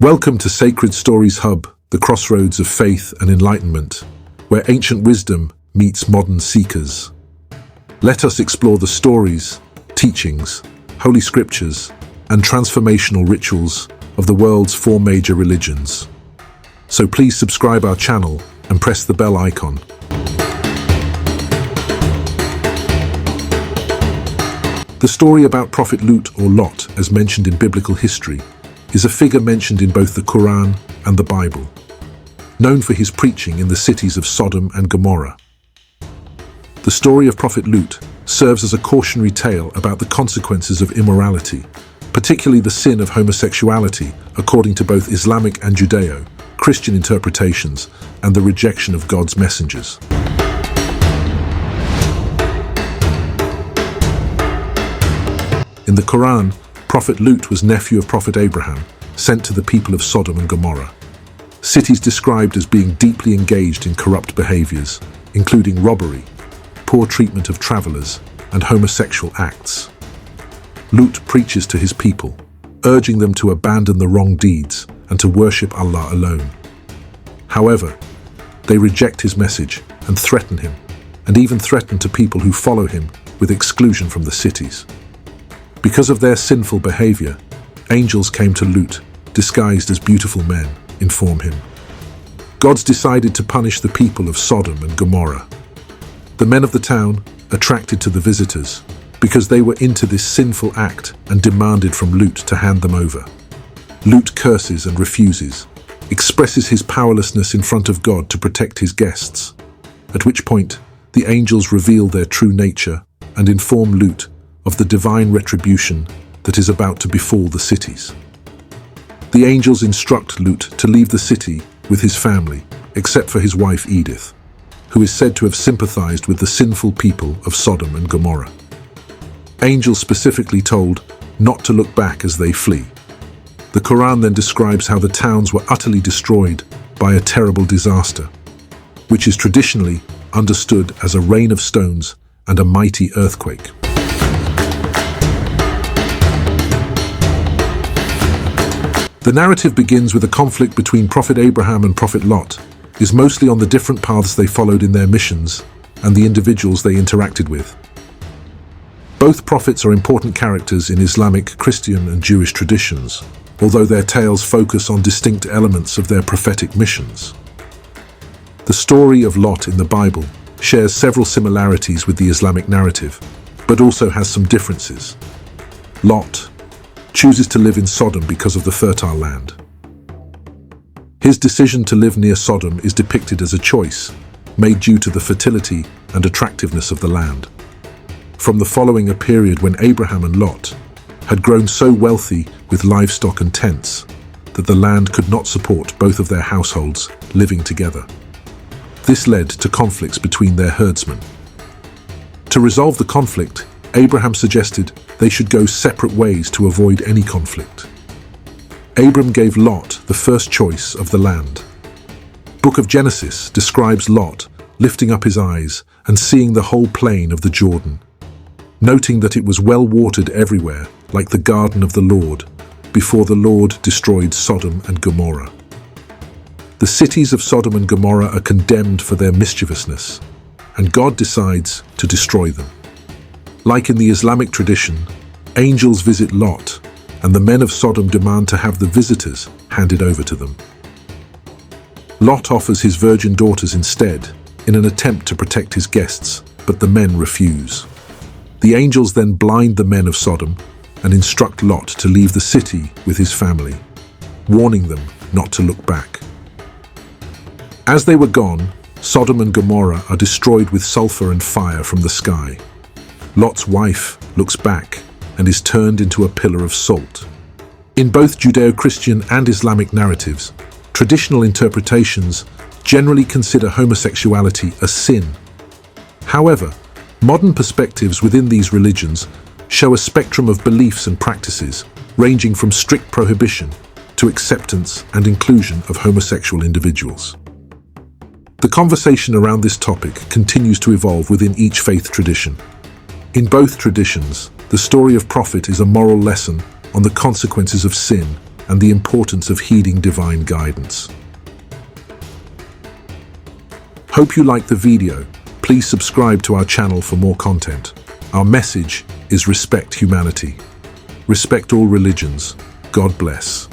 Welcome to Sacred Stories Hub, the crossroads of faith and enlightenment, where ancient wisdom meets modern seekers. Let us explore the stories, teachings, holy scriptures, and transformational rituals of the world's four major religions. So please subscribe our channel and press the bell icon. The story about Prophet Lut, or Lot, as mentioned in biblical history, is a figure mentioned in both the Quran and the Bible, known for his preaching in the cities of Sodom and Gomorrah. The story of Prophet Lut serves as a cautionary tale about the consequences of immorality, particularly the sin of homosexuality, according to both Islamic and Judeo-Christian interpretations, and the rejection of God's messengers. In the Quran, Prophet Lut was nephew of Prophet Abraham, sent to the people of Sodom and Gomorrah, cities described as being deeply engaged in corrupt behaviors, including robbery, poor treatment of travelers, and homosexual acts. Lut preaches to his people, urging them to abandon the wrong deeds and to worship Allah alone. However, they reject his message and threaten him, and even threaten to people who follow him with exclusion from the cities. Because of their sinful behavior, angels came to Lut, disguised as beautiful men, inform him. Gods decided to punish the people of Sodom and Gomorrah. The men of the town, attracted to the visitors, because they were into this sinful act and demanded from Lut to hand them over. Lut curses and refuses, expresses his powerlessness in front of God to protect his guests, at which point the angels reveal their true nature and inform Lut of the divine retribution that is about to befall the cities. The angels instruct Lut to leave the city with his family, except for his wife Edith, who is said to have sympathized with the sinful people of Sodom and Gomorrah. Angels specifically told not to look back as they flee. The Quran then describes how the towns were utterly destroyed by a terrible disaster, which is traditionally understood as a rain of stones and a mighty earthquake. The narrative begins with a conflict between Prophet Abraham and Prophet Lot, is mostly on the different paths they followed in their missions and the individuals they interacted with. Both prophets are important characters in Islamic, Christian, and Jewish traditions, although their tales focus on distinct elements of their prophetic missions. The story of Lot in the Bible shares several similarities with the Islamic narrative, but also has some differences. Lot chooses to live in Sodom because of the fertile land. His decision to live near Sodom is depicted as a choice made due to the fertility and attractiveness of the land. From the following a period when Abraham and Lot had grown so wealthy with livestock and tents that the land could not support both of their households living together. This led to conflicts between their herdsmen. To resolve the conflict, Abraham suggested they should go separate ways to avoid any conflict. Abram gave Lot the first choice of the land. Book of Genesis describes Lot lifting up his eyes and seeing the whole plain of the Jordan, noting that it was well watered everywhere, like the garden of the Lord, before the Lord destroyed Sodom and Gomorrah. The cities of Sodom and Gomorrah are condemned for their mischievousness, and God decides to destroy them. Like in the Islamic tradition, angels visit Lot, and the men of Sodom demand to have the visitors handed over to them. Lot offers his virgin daughters instead, in an attempt to protect his guests, but the men refuse. The angels then blind the men of Sodom and instruct Lot to leave the city with his family, warning them not to look back. As they were gone, Sodom and Gomorrah are destroyed with sulfur and fire from the sky. Lot's wife looks back and is turned into a pillar of salt. In both Judeo-Christian and Islamic narratives, traditional interpretations generally consider homosexuality a sin. However, modern perspectives within these religions show a spectrum of beliefs and practices, ranging from strict prohibition to acceptance and inclusion of homosexual individuals. The conversation around this topic continues to evolve within each faith tradition. In both traditions, the story of Prophet is a moral lesson on the consequences of sin and the importance of heeding divine guidance. Hope you liked the video. Please subscribe to our channel for more content. Our message is respect humanity. Respect all religions. God bless.